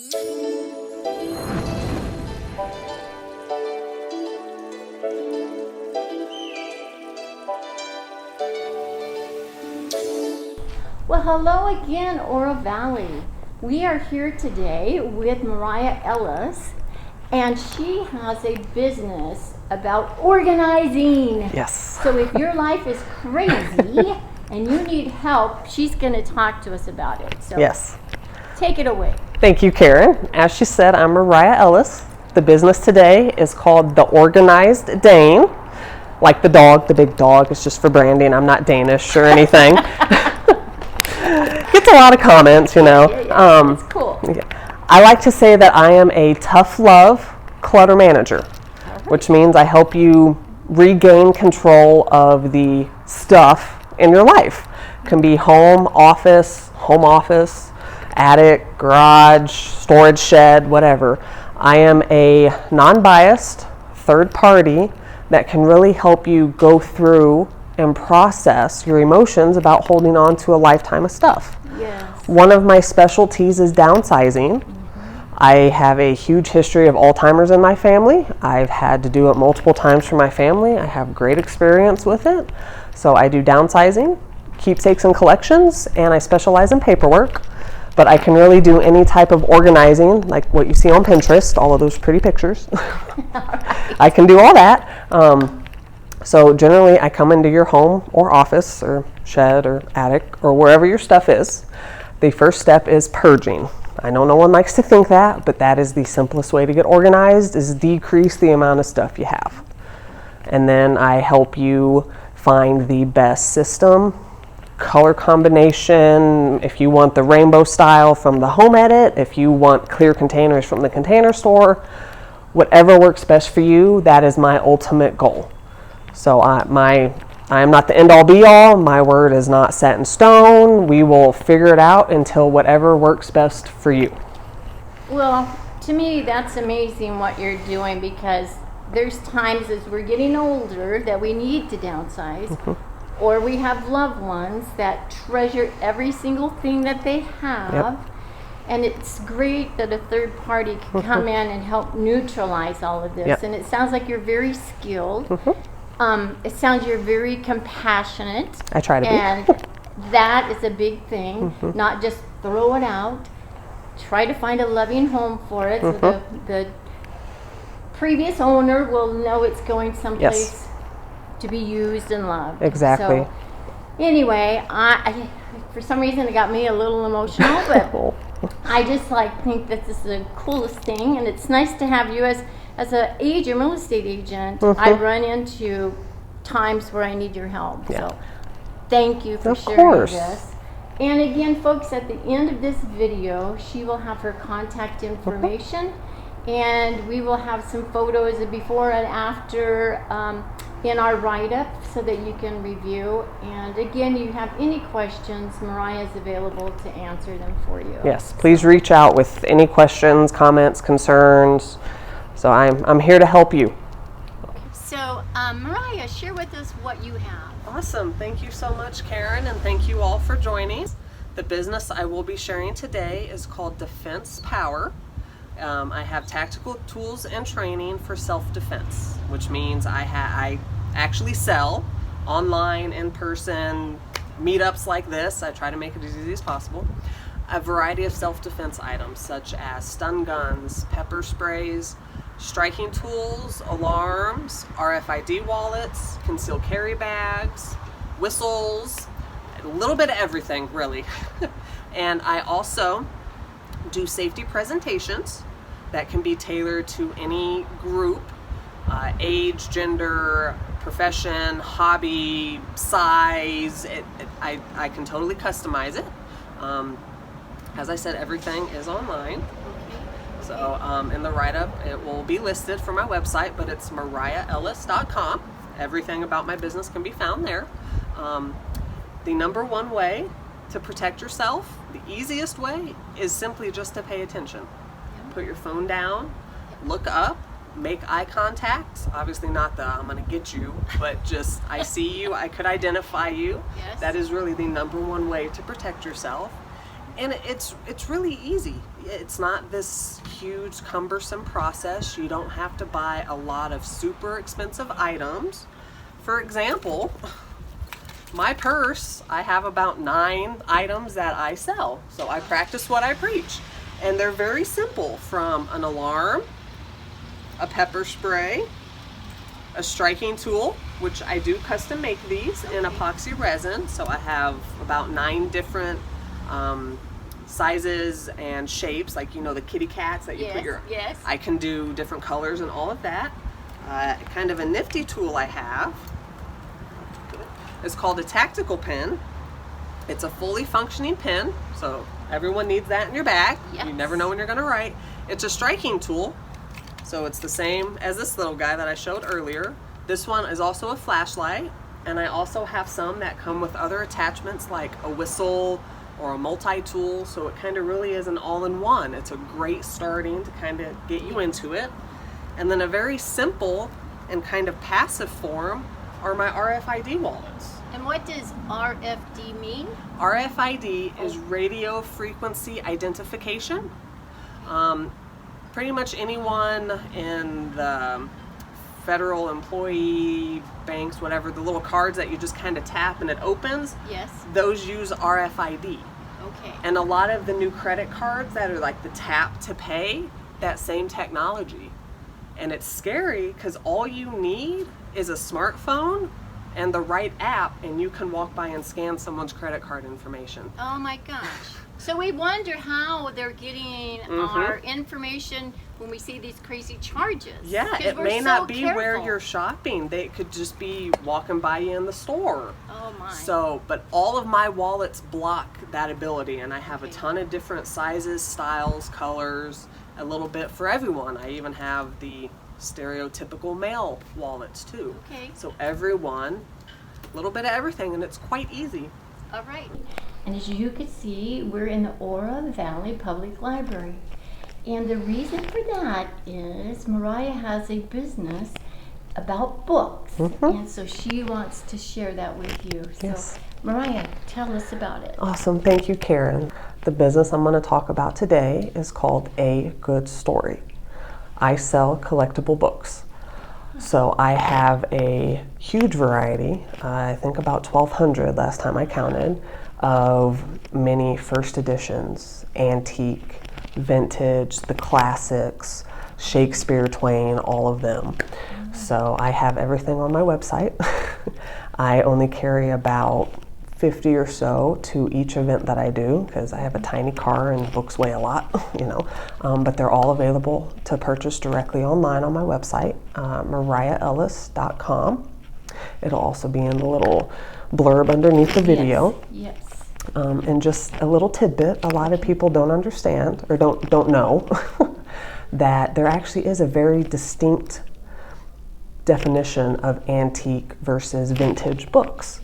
Well, hello again, Oro Valley. We are here today with Mariah Ellis, and she has a business about organizing. Yes. So if your life is crazy and you need help, she's going to talk to us about it. So Yes. Take it away. Thank you, Karen. As she said, I'm Mariah Ellis. The business today is called The Organized Dane. Like the dog, the big dog. It's just for branding. I'm not Danish or anything. Gets a lot of comments, you know. It's cool. Yeah. I like to say that I am a tough love clutter manager, which means I help you regain control of the stuff in your life. It can be home office, attic, garage, storage shed, whatever. I am a non-biased third party that can really help you go through and process your emotions about holding on to a lifetime of stuff. Yes. One of my specialties is downsizing. I have a huge history of Alzheimer's in my family. I've had to do it multiple times for my family. I have great experience with it. So I do downsizing, keepsakes and collections, and I specialize in paperwork. But I can really do any type of organizing, like what you see on Pinterest, all of those pretty pictures. I can do all that. So generally I come into your home or office or shed or attic or wherever your stuff is. The first step is purging. I know no one likes to think that, but that is the simplest way to get organized, is decrease the amount of stuff you have. And then I help you find the best system, color combination, if you want the rainbow style from the Home Edit, if you want clear containers from the Container Store, whatever works best for you, that is my ultimate goal. So I am not the end all be all. My word is not set in stone. We will figure it out until whatever works best for you. Well, to me, that's amazing what you're doing, because there's times as we're getting older that we need to downsize, or we have loved ones that treasure every single thing that they have. Yep. And it's great that a third party can come in and help neutralize all of this. Yep. And it sounds like you're very skilled. It sounds you're very compassionate. I try to be. And that is a big thing. Not just throw it out. Try to find a loving home for it, so the previous owner will know it's going someplace to be used and loved. Exactly. So, anyway, I for some reason it got me a little emotional, but I just think that this is the coolest thing, and it's nice to have you as a real estate agent. I run into times where I need your help. Yeah. So thank you for sharing this. And again, folks, at the end of this video, she will have her contact information, and we will have some photos of before and after in our write-up so that you can review. And again, you have any questions, Mariah is available to answer them for you. Yes, please reach out with any questions, comments, concerns. So I'm here to help you. So Mariah, share with us what you have. Awesome. Thank you so much, Karen, and thank you all for joining. The business I will be sharing today is called Defense Power. I have tactical tools and training for self-defense, which means I actually sell online, in person, meetups like this. I try to make it as easy as possible. A variety of self-defense items such as stun guns, pepper sprays, striking tools, alarms, RFID wallets, concealed carry bags, whistles, a little bit of everything really. And I also do safety presentations that can be tailored to any group, age, gender, profession, hobby, size. I can totally customize it. As I said, everything is online. So in the write-up, it will be listed for my website, but it's mariahellis.com. Everything about my business can be found there. The number one way to protect yourself, the easiest way, is simply just to pay attention. Put your phone down, look up, make eye contact. Obviously not the I'm gonna get you, but just I see you, I could identify you. Yes. That is really the number one way to protect yourself. And it's really easy. it's not this huge cumbersome process. You don't have to buy a lot of super expensive items. For example, my purse, I have about 9 items that I sell. So I practice what I preach. And they're very simple, from an alarm, a pepper spray, a striking tool, which I do custom make these in epoxy resin. So I have about 9 different sizes and shapes, like, you know, the kitty cats that you put your, I can do different colors and all of that. Kind of a nifty tool I have is called a tactical pen. It's a fully functioning pen, so everyone needs that in your bag. You never know when you're going to write. It's a striking tool, so it's the same as this little guy that I showed earlier. This one is also a flashlight, and I also have some that come with other attachments like a whistle or a multi-tool, so it kind of really is an all-in-one. It's a great starting to kind of get you into it. And then a very simple and kind of passive form are my RFID wallets. And what does RFD mean? RFID is radio frequency identification. Pretty much anyone in the federal employee banks, whatever, the little cards that you just kind of tap and it opens, those use RFID. Okay. And a lot of the new credit cards that are like the tap to pay, that same technology. And it's scary because all you need is a smartphone and the right app, and you can walk by and scan someone's credit card information. Oh my gosh. So we wonder how they're getting our information when we see these crazy charges. Yeah, it may not be where you're shopping. They could just be walking by you in the store. Oh my. So, but all of my wallets block that ability, and I have a ton of different sizes, styles, colors, a little bit for everyone. I even have the stereotypical male wallets too. Okay. So everyone, a little bit of everything, and it's quite easy. All right. And as you can see, we're in the Oro Valley Public Library. And the reason for that is Mariah has a business about books. And so she wants to share that with you. So Mariah, tell us about it. Awesome. Thank you, Karen. The business I'm going to talk about today is called A Good Story. I sell collectible books. So I have a huge variety, I think about 1,200 last time I counted, of many first editions, antique, vintage, the classics, Shakespeare, Twain, all of them. So I have everything on my website. I only carry about 50 or so to each event that I do because I have a tiny car and books weigh a lot, you know. But they're all available to purchase directly online on my website, mariahellis.com. It'll also be in the little blurb underneath the video. And just a little tidbit, a lot of people don't understand or don't know that there actually is a very distinct definition of antique versus vintage books.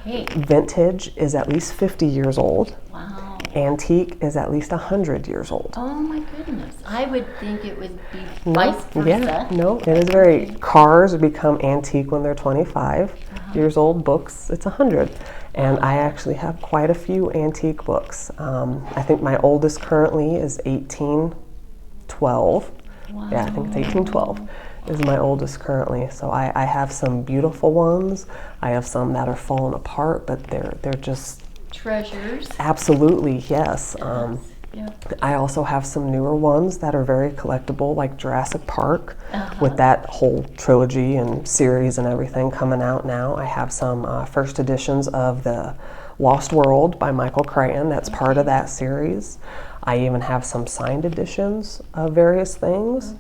Vintage is at least 50 years old. Wow. Antique is at least 100 years old. Oh my goodness. I would think it would be vice versa. Yeah, no, it is very, cars become antique when they're 25 years old, books, it's 100. And I actually have quite a few antique books. I think my oldest currently is 1812. Wow. Yeah, I think it's 1812. Is my oldest currently. So I have some beautiful ones. I have some that are falling apart, but they're just treasures. Absolutely, yes. I also have some newer ones that are very collectible, like Jurassic Park, with that whole trilogy and series and everything coming out now. I have some first editions of the Lost World by Michael Crichton. That's part of that series. I even have some signed editions of various things.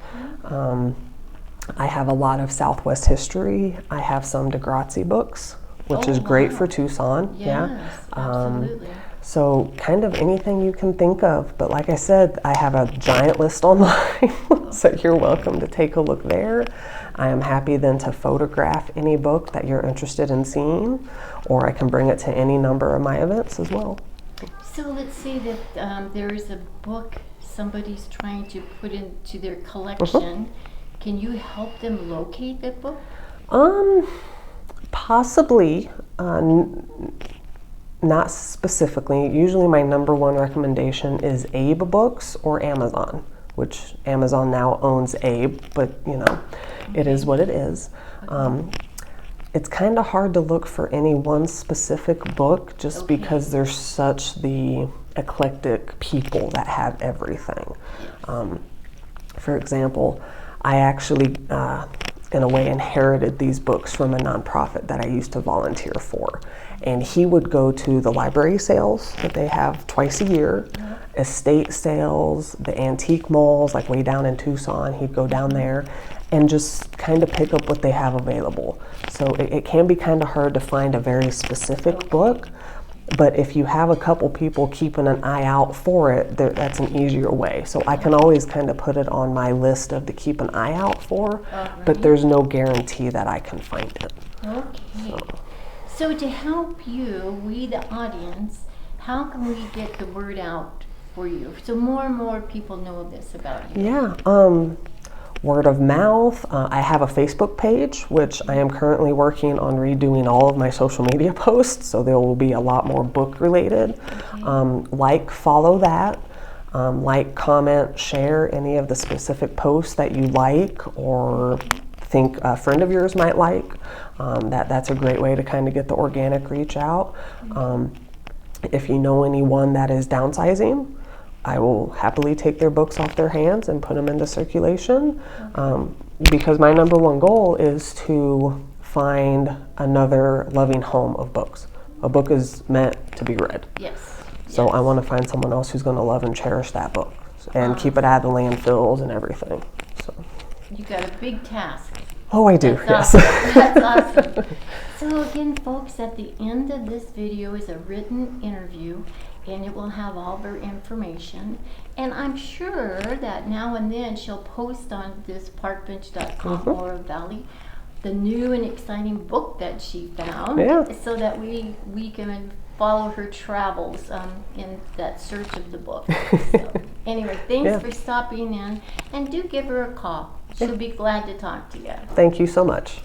I have a lot of Southwest history. I have some Degrassi books, which is great for Tucson. Absolutely. So kind of anything you can think of. But like I said, I have a giant list online, so you're welcome to take a look there. I am happy then to photograph any book that you're interested in seeing, or I can bring it to any number of my events as well. So let's say that there is a book somebody's trying to put into their collection. Can you help them locate that book? Possibly. Not specifically. Usually my number one recommendation is Abe Books or Amazon, which Amazon now owns Abe, but you know, it is what it is. It's kind of hard to look for any one specific book just because there's such the eclectic people that have everything. For example, I actually, in a way, inherited these books from a nonprofit that I used to volunteer for. And he would go to the library sales that they have twice a year, estate sales, the antique malls, like way down in Tucson. He'd go down there and just kind of pick up what they have available. So it can be kind of hard to find a very specific book, but if you have a couple people keeping an eye out for it, that's an easier way. So I can always kind of put it on my list of to keep an eye out for, but there's no guarantee that I can find it. Okay. So to help you, we the audience, how can we get the word out for you so more and more people know this about you? Yeah, word of mouth. I have a Facebook page, which I am currently working on redoing all of my social media posts, so there will be a lot more book related. Like, follow that. Like, comment, share any of the specific posts that you like or think a friend of yours might like. That's a great way to kind of get the organic reach out. If you know anyone that is downsizing, I will happily take their books off their hands and put them into circulation, because my number one goal is to find another loving home of books. A book is meant to be read. Yes. So I want to find someone else who's going to love and cherish that book and keep it out of the landfills and everything. So. You got a big task. Oh, I do, That's yes. awesome. That's awesome. So again, folks, at the end of this video is a written interview, and it will have all their information. And I'm sure that now and then she'll post on this parkbench.com, Oro Valley, the new and exciting book that she found, so that we can follow her travels in that search of the book. So, anyway, thanks for stopping in, and do give her a call. She'll be glad to talk to you. Thank you so much.